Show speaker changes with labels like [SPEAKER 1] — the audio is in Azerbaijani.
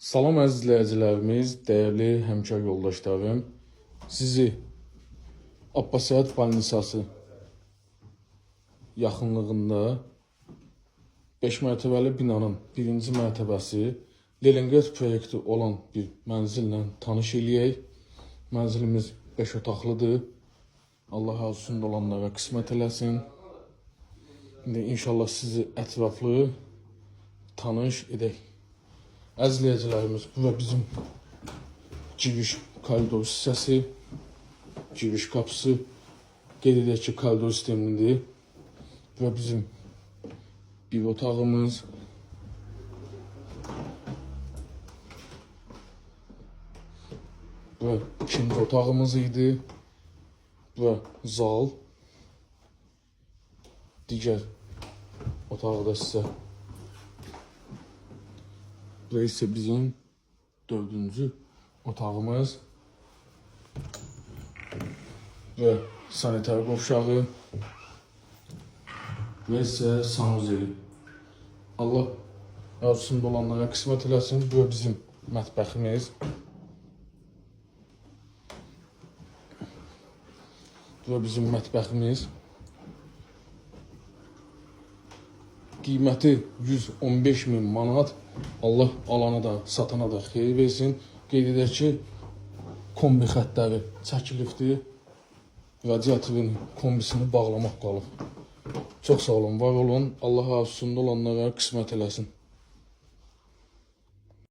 [SPEAKER 1] Salam əziz izləyicilərimiz, dəyərli həmkar yoldaşlarım. Sizi Abbasiyyət Balnisası yaxınlığında 5 mərtəbəli binanın birinci mərtəbəsi Leningrad proyekti olan bir mənzillə tanış eləyək. Mənzilimiz 5 otaqlıdır. Allah arzusunda olanlara qismət eləsin. İndi inşallah sizi ətraflı tanış edək. Əziz izləyicilərimiz, bu da bizim giriş koridor hissəsi, giriş qapısı. Qeyd edək ki, koridor sistemidir. Bu da bizim bir otağımız. Bu ikinci otağımız idi. Bu zal. Digər otağı da sizə. Bu ise bizim dördüncü otağımız. Ve sanitar qovşağı. Ve ise sanuzeli. Allah arzusunda olanlara qismət eləsin. Bu bizim mətbəximiz. Bu bizim mətbəximiz. Qiyməti 115.000 manat. Allah alana da, satana da xeyir versin. Qeyd edək ki, kombi xətləri çəkilibdir. Radiatorun kombisini bağlamaq qalıb. Çox sağ olun, var olun. Allah arzusunda olanlara qismət eləsin.